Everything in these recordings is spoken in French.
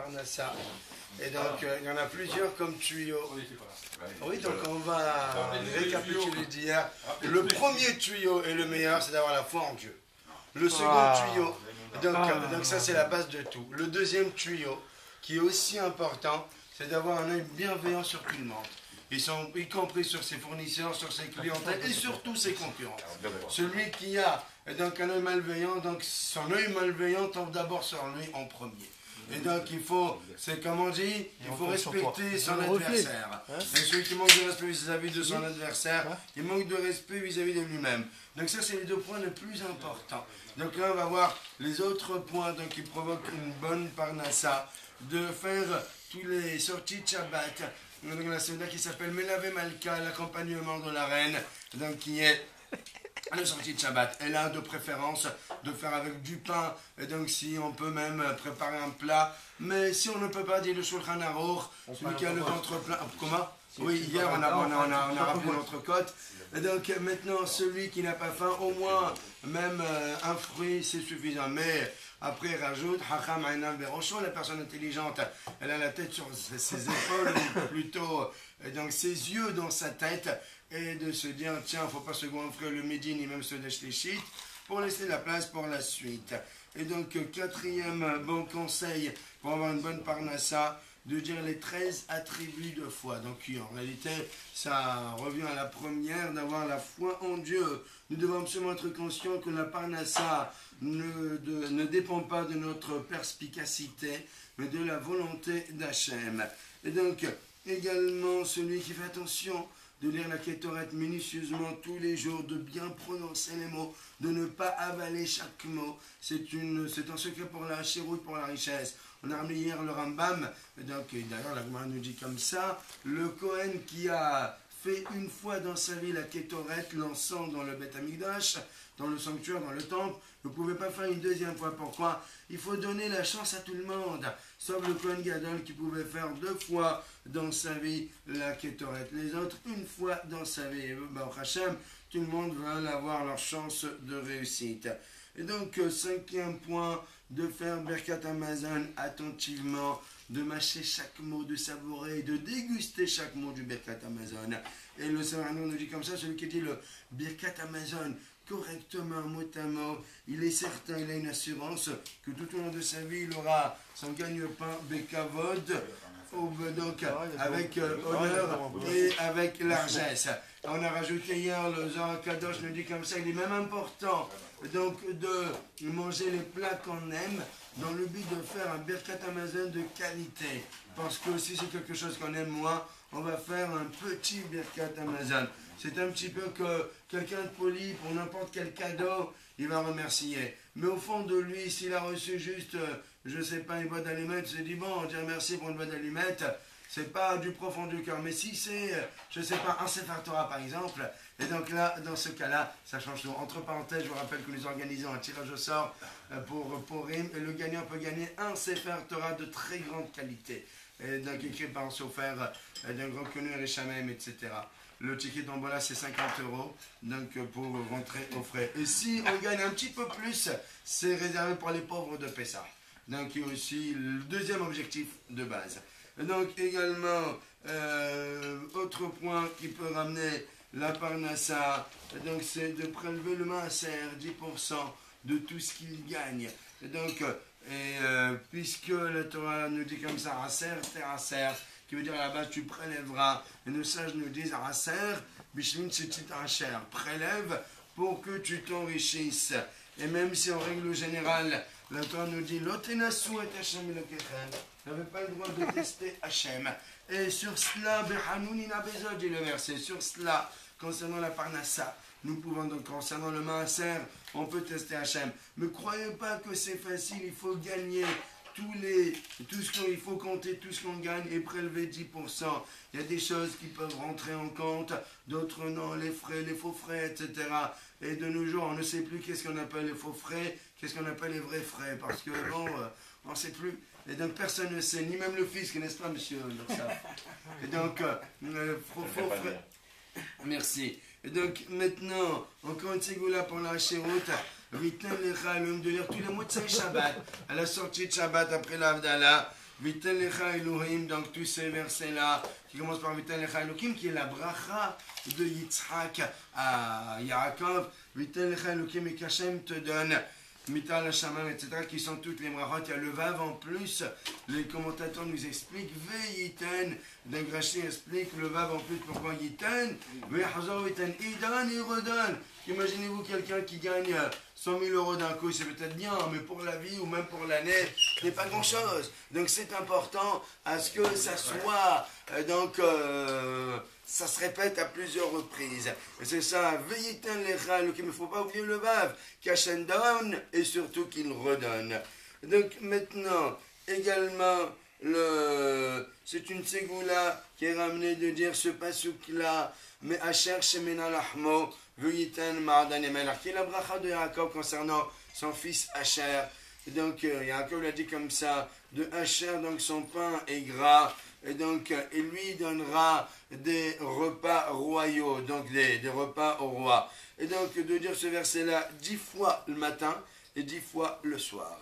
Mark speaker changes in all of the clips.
Speaker 1: Parnassa. Et donc, il y en a plusieurs comme tuyaux. Oui, donc on va récapituler d'hier. Le premier tuyau et le meilleur, c'est d'avoir la foi en Dieu. Le second tuyau, donc ça c'est la base de tout. Le deuxième tuyau, qui est aussi important, c'est d'avoir un œil bienveillant sur tout le monde. Y compris sur ses fournisseurs, sur ses clientèles et surtout ses concurrents. Celui qui a donc un œil malveillant, donc son œil malveillant tombe d'abord sur lui en premier. Et donc il faut, c'est comme on dit, il faut respecter son adversaire. Et celui qui manque de respect vis-à-vis de son adversaire, il manque de respect vis-à-vis de lui-même. Donc ça c'est les deux points les plus importants. Donc là on va voir les autres points donc, qui provoquent une bonne parnassa, de faire tous les sorties de Shabbat. Donc la Seuda qui s'appelle Melavé Malka, l'accompagnement de la reine, donc qui est le sortie de Shabbat. Elle a de préférence de faire avec du pain, et donc si on peut même préparer un plat, mais si on ne peut pas dire le Shulchan Aruch, celui qui a le ventre plein. Comment? Oui, hier on a rappelé notre côte. Et donc maintenant, celui qui n'a pas faim, au moins même un fruit, c'est suffisant. Mais après, il rajoute, Hacham Ainam Berocho, la personne intelligente, elle a la tête sur ses épaules, ou plutôt donc ses yeux dans sa tête, et de se dire, tiens, il ne faut pas se goinfrer le midi, ni même se déchléchit, pour laisser la place pour la suite. Et donc, quatrième bon conseil pour avoir une bonne parnassa, de dire les 13 attributs de foi. Donc en réalité, ça revient à la première, d'avoir la foi en Dieu. Nous devons absolument être conscients que la parnassa ne dépend pas de notre perspicacité, mais de la volonté d'Hachem. Et donc, également, celui qui fait attention de lire la Kétorette minutieusement tous les jours, de bien prononcer les mots, de ne pas avaler chaque mot. C'est un secret pour la chéroute, pour la richesse. On a remis hier le Rambam, donc d'ailleurs la Gemara nous dit comme ça, le Kohen qui a fait une fois dans sa vie la Kétorette, l'encens dans le Beth Amikdash, dans le sanctuaire, dans le temple, vous ne pouvez pas faire une deuxième fois. Pourquoi? Il faut donner la chance à tout le monde, sauf le Kohen Gadol qui pouvait faire 2 fois dans sa vie la Kétorette. Les autres, une fois dans sa vie. Baruch Hashem, tout le monde va avoir leur chance de réussite. Et donc, 5e point, de faire Birkat Hamazon attentivement, de mâcher chaque mot, de savourer, de déguster chaque mot du Birkat Hamazon. Et le Seigneur nous dit comme ça, celui qui dit le Birkat Hamazon correctement, mot à mot, il est certain, il a une assurance que tout au long de sa vie, il aura son gagne-pain Bekavod, donc avec honneur et avec largesse. On a rajouté hier, le Zohar Kadosh nous dit comme ça, il est même important donc de manger les plats qu'on aime dans le but de faire un Birkat Hamazon de qualité. Parce que si c'est quelque chose qu'on aime moins, on va faire un petit Birkat Hamazon. C'est un petit peu que quelqu'un de poli, pour n'importe quel cadeau, il va remercier. Mais au fond de lui, s'il a reçu juste, je ne sais pas, une boîte d'allumettes, il se dit, bon, on dit merci pour une boîte d'allumettes, c'est pas du profond du cœur. Mais si c'est, je ne sais pas, un Sefer Torah par exemple, et donc là, dans ce cas-là, ça change tout. Entre parenthèses, je vous rappelle que nous organisons un tirage au sort pour RIM, et le gagnant peut gagner un Sefer Torah de très grande qualité, et donc écrit par un sofer d'un grand connu, Rishamem, etc. Le ticket d'Ambola, c'est 50 €, donc pour rentrer au frais. Et si on gagne un petit peu plus, c'est réservé pour les pauvres de Pessah. Donc, il y a aussi le deuxième objectif de base. Et donc, également, autre point qui peut ramener la parnassa, donc c'est de prélever le maaser, 10% de tout ce qu'il gagne. Et donc, puisque la Torah nous dit comme ça, raser, terraser, qui veut dire à la base tu prélèveras. Et nos sages nous disent Raser, Bishmin Tzitzit Asher, prélève pour que tu t'enrichisses. Et même si en règle générale, la Torah nous dit Lotenasu et Hashem Elokechem, vous n'avez pas le droit de tester Hashem. Et sur cela, Behanunina Bezod, dit le verset, sur cela, concernant la parnassa, nous pouvons donc, concernant le maaser, on peut tester Hashem. Ne croyez pas que c'est facile, il faut gagner. Tout ce qu'il faut compter, tout ce qu'on gagne et prélever 10%. Il y a des choses qui peuvent rentrer en compte, d'autres non, les frais, les faux frais, etc. Et de nos jours, on ne sait plus qu'est-ce qu'on appelle les faux frais, qu'est-ce qu'on appelle les vrais frais, parce que bon, on ne sait plus. Et donc personne ne sait, ni même le fisc, n'est-ce pas, monsieur Lorsaf? Et donc, faux frais. Merci. Et donc maintenant, encore une ségoula pour la chéroute. Viten lecha, de lire tous les mots de Shabbat, à la sortie de Shabbat après l'Avdallah, Vitel Lecha Elohim, donc tous ces versets-là, qui commencent par Vitel Lecha Elohim, qui est la bracha de Yitzhak à Yaakov. Vitel Lecha Elohim et qu'Hachem te donne. Mital Hashamam, etc., qui sont toutes les brachot. Il y a le Vav en plus. Les commentateurs nous expliquent. Ve'yiten. Donc Rashi explique le Vav en plus pourquoi Yiten. Ve'hazor Yiten. Il donne, il redonne. Imaginez-vous quelqu'un qui gagne 100 000 € d'un coup. C'est peut-être bien, mais pour la vie ou même pour l'année, ce n'est pas grand-chose. Donc c'est important à ce que ça soit. Ça se répète à plusieurs reprises. Et c'est ça, Ve'yiten lecha, il ne faut pas oublier le Vav, qu'Hachem donne et surtout qu'il redonne. Donc maintenant, également, c'est une ségoula qui est ramenée de dire ce pasuk-là, mais Asher Shemena Lachmo, Ve'yiten Ma'adan Emelach, qui est la bracha de Yaakov concernant son fils Asher. Donc Yaakov l'a dit comme ça, de Asher, donc son pain est gras. Et donc, il lui donnera des repas royaux, donc des repas au roi. Et donc, de dire ce verset-là 10 fois le matin et 10 fois le soir.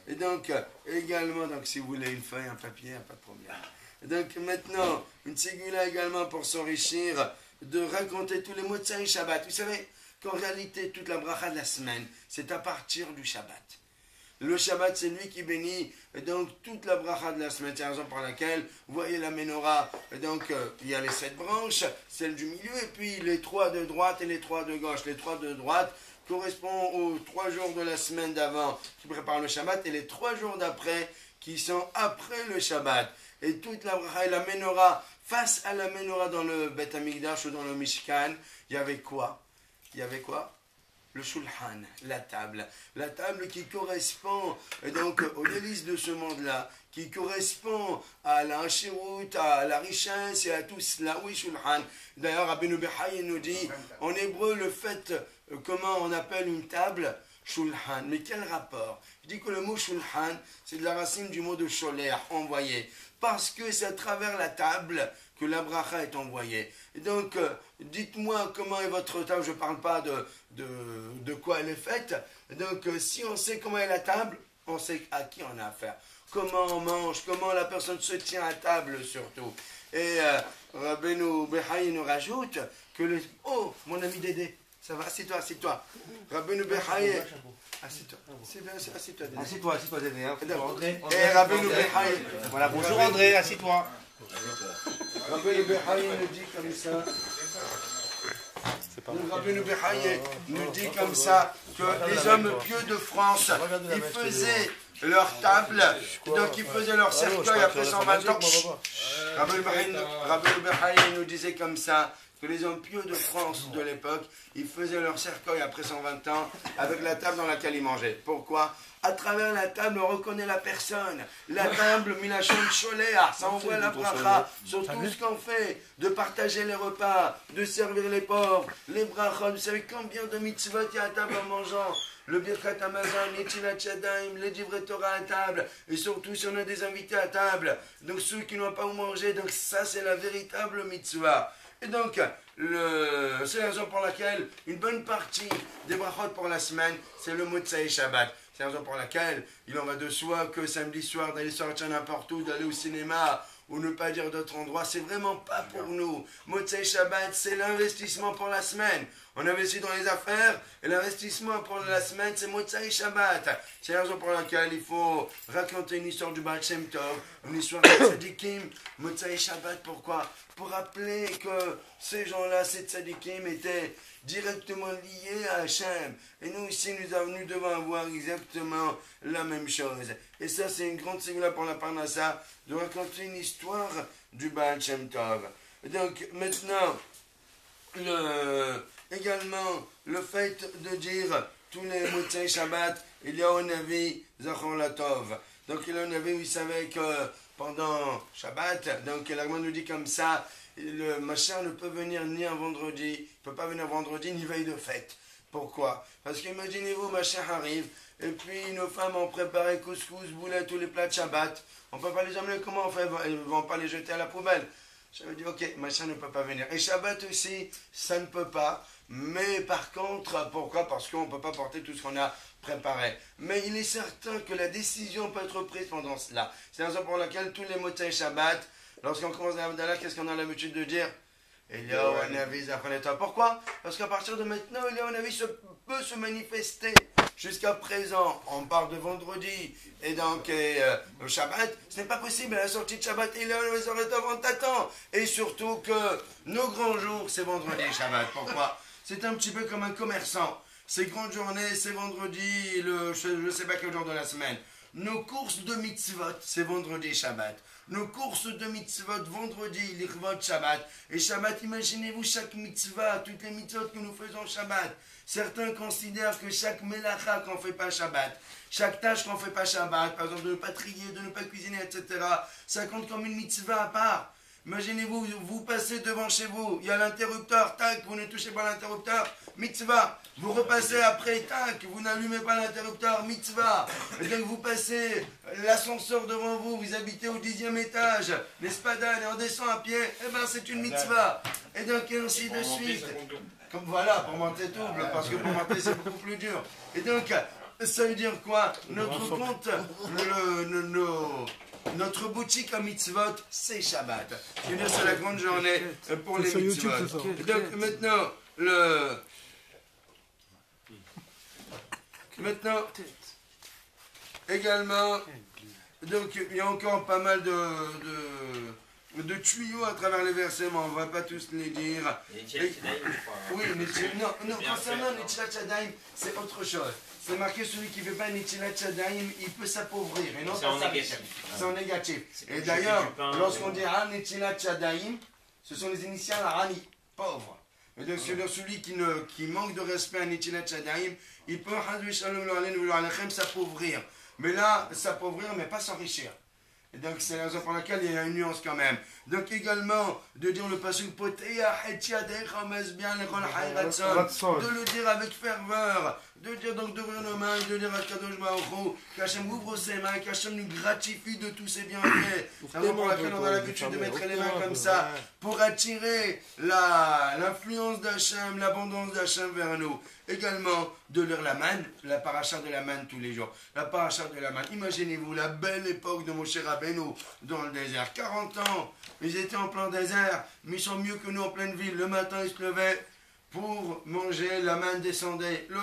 Speaker 1: Et donc, également, donc, si vous voulez une feuille, un papier, pas de problème. Et donc, maintenant, une ségula également pour s'enrichir, de raconter tous les mots de Motsai Shabbat. Vous savez qu'en réalité, toute la bracha de la semaine, c'est à partir du Shabbat. Le Shabbat, c'est lui qui bénit donc toute la bracha de la semaine. C'est la raison pour laquelle, vous voyez la menorah, donc il y a les 7 branches, celle du milieu, et puis les 3 de droite et les 3 de gauche. Les 3 de droite correspondent aux 3 jours de la semaine d'avant qui préparent le Shabbat, et les 3 jours d'après qui sont après le Shabbat. Et toute la bracha et la menorah, face à la menorah dans le Beth Amikdash ou dans le Mishkan, il y avait quoi? Le shulchan, la table qui correspond donc aux délices de ce monde-là, qui correspond à la hashirut, à la richesse et à tout cela. Oui, shulchan. D'ailleurs, Rabbeinu Bechaye nous dit, en hébreu, le fait, comment on appelle une table, shulchan. Mais quel rapport? Je dis que le mot shulchan, c'est de la racine du mot de sholer, envoyé. Parce que c'est à travers la table que la bracha est envoyée. Et donc, dites-moi comment est votre table. Je ne parle pas de quoi elle est faite. Donc, si on sait comment est la table, on sait à qui on a affaire. Comment on mange, comment la personne se tient à table surtout. Et Rabbeinu Bechaye nous rajoute que Oh, mon ami Dédé, ça va, assieds-toi. Rabbeinu Bechaye... Assieds-toi. C'est bien, assieds-toi, Dédé.
Speaker 2: Assieds-toi, Dédé. Hein.
Speaker 1: Et Rabbeinu Bechaye...
Speaker 2: Voilà, bonjour André, assieds-toi.
Speaker 1: Rabbeinu Bechaye nous dit comme ça. Rabbeinu Bechaye nous dit comme ça que les hommes pieux de France, ils faisaient leur table, donc ils faisaient leur cercueil après 120 ans. Rabbeinu Bechaye nous disait comme ça que les hommes pieux de France de l'époque, ils faisaient leur cercueil après 120 ans avec la table dans laquelle ils mangeaient. Pourquoi? À travers la table, on reconnaît la personne. La table, Milachon Choléa, ça envoie la bracha sur tout ce qu'on fait, de partager les repas, de servir les pauvres, les brachot. Vous savez combien de mitzvot il y a à table en mangeant? Le Birkat Hamazon, les Tchilat Shadaim, les Divrei Torah à table, et surtout si on a des invités à table. Donc ceux qui n'ont pas où manger, donc ça c'est la véritable mitzvah. Et donc, c'est la raison pour laquelle une bonne partie des brachot pour la semaine, c'est le Motsai Shabbat. C'est la raison pour laquelle il en va de soi que samedi soir, d'aller sortir n'importe où, d'aller au cinéma, ou ne pas dire d'autres endroits, c'est vraiment pas pour nous. Motsai Shabbat, c'est l'investissement pour la semaine. On investit dans les affaires, et l'investissement pour la semaine, c'est Motsai Shabbat. C'est la raison pour laquelle il faut raconter une histoire du Baal Shem Tov, une histoire de Tzadikim, Motsai Shabbat. Pourquoi? Pour rappeler que ces gens-là, ces Tzadikim, étaient directement liés à Hachem. Et nous ici, nous devons avoir exactement la même chose. Et ça, c'est une grande ségoula pour la Parnassa, de raconter une histoire du Baal Shem Tov. Donc, maintenant, également, le fait de dire tous les Motsai Shabbat, il y a un avis Zachor Latov. Donc, il y a un avis où il savait que pendant Shabbat, donc l'Agman nous dit comme ça, le Mashiach ne peut venir ni un vendredi, il ne peut pas venir vendredi ni veille de fête. Pourquoi? Parce qu'imaginez-vous, Mashiach arrive, et puis nos femmes ont préparé couscous, boulettes, tous les plats de Shabbat. On ne peut pas les emmener, comment on fait? Elles ne vont pas les jeter à la poubelle. J'avais dit, ok, Mashiach ne peut pas venir. Et Shabbat aussi, ça ne peut pas. Mais par contre, pourquoi? Parce qu'on ne peut pas porter tout ce qu'on a préparé. Mais il est certain que la décision peut être prise pendant cela. C'est la raison pour laquelle tous les mots Shabbat, lorsqu'on commence la Havdalah, qu'est-ce qu'on a l'habitude de dire? Eliyahu Hanavi Zachoneta. Pourquoi? Parce qu'à partir de maintenant, Eliyahu Hanavi peut se manifester. Jusqu'à présent, on parle de vendredi et donc le Shabbat. Ce n'est pas possible. À la sortie de Shabbat, Eliyahu Hanavi Zachoneta, on t'attend. Et surtout que nos grands jours, c'est vendredi et Shabbat. Pourquoi? C'est un petit peu comme un commerçant. Ces grandes journées, c'est vendredi, je ne sais pas quel jour de la semaine. Nos courses de mitzvot, c'est vendredi et Shabbat. Nos courses de mitzvot, vendredi, l'irvot, Shabbat. Et Shabbat, imaginez-vous chaque mitzvah, toutes les mitzvot que nous faisons Shabbat. Certains considèrent que chaque melacha qu'on ne fait pas Shabbat, chaque tâche qu'on ne fait pas Shabbat, par exemple de ne pas trier, de ne pas cuisiner, etc., ça compte comme une mitzvah à part. Imaginez-vous, vous passez devant chez vous, il y a l'interrupteur, tac, vous ne touchez pas l'interrupteur, mitzvah. Vous repassez après, tac, vous n'allumez pas l'interrupteur, mitzvah. Et donc vous passez l'ascenseur devant vous, vous habitez au 10e étage, n'est-ce pas Dan, et on descend à pied, eh bien c'est une mitzvah. Et donc ainsi de suite. Comme voilà, pour monter double, parce que pour monter c'est beaucoup plus dur. Et donc, ça veut dire quoi? Notre compte, notre boutique à mitzvot, c'est Shabbat. C'est-à-dire c'est la grande journée pour les mitzvot. Donc maintenant, également, donc il y a encore pas mal de tuyaux à travers les versets, mais on ne va pas tous les dire. Oui, non, concernant Netilat Shadayim, c'est autre chose. C'est marqué, celui qui ne fait pas Netilat Shadayim, il peut s'appauvrir. Et non
Speaker 3: c'est en négatif.
Speaker 1: C'est en négatif. Et d'ailleurs, lorsqu'on dit Netilat Shadayim, ce sont les initiales Rani, pauvre. Et donc, celui qui manque de respect à Netilat Shadayim, il peut s'appauvrir. Mais là, s'appauvrir, mais pas s'enrichir. Et donc, c'est la raison pour laquelle il y a une nuance quand même. Donc, également, de dire le pasuk de le dire avec ferveur, de dire donc d'ouvrir nos mains, de dire à Kadosh Baruch Hu, qu'Hachem ouvre ses mains, qu'Hachem nous gratifie de tous ses bienfaits. C'est la raison pour laquelle on a l'habitude de mettre les mains comme ça, pour attirer l'influence d'Hachem, l'abondance d'Hachem vers nous. Également, de lire la manne, la paracha de la manne tous les jours. La paracha de la manne. Imaginez-vous la belle époque de Moshe Rabbeinu dans le désert. 40 ans, ils étaient en plein désert, mais ils sont mieux que nous en pleine ville. Le matin, ils se levaient pour manger, la manne descendait. Là,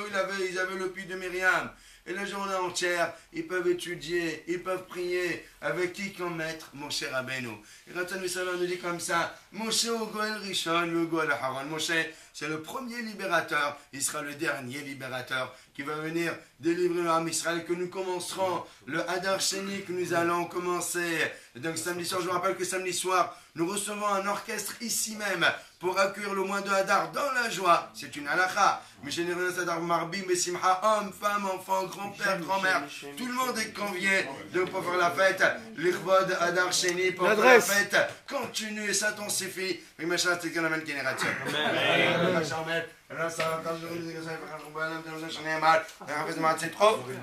Speaker 1: ils avaient le puits de Myriam. Et la journée entière, ils peuvent étudier, ils peuvent prier. Avec qui comme maître? Moshe Rabbeinu. Et Ratan Missalah nous dit comme ça, Moshe au Goel Rishon, le Goel Haran. Moshe, c'est le premier libérateur, il sera le dernier libérateur qui va venir délivrer le Ham Israël, que nous commencerons le Hadar Sheni, que nous allons commencer. Et donc samedi soir, je vous rappelle que samedi soir, nous recevons un orchestre ici même pour accueillir le mois de Hadar dans la joie. C'est une halakha. Mais généralement, Hadar Marbim, Besimha, hommes, femmes, enfants, grand-père, grand-mère, tout le monde est convié de pour faire la fête. L'Ikhvod Hadar Sheni pour faire la fête. Continue, ça t'en suffit. Mais machin, c'est qu'on amène génération. Amen.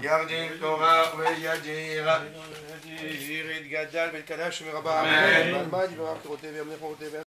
Speaker 1: يرجع التوراة ويجير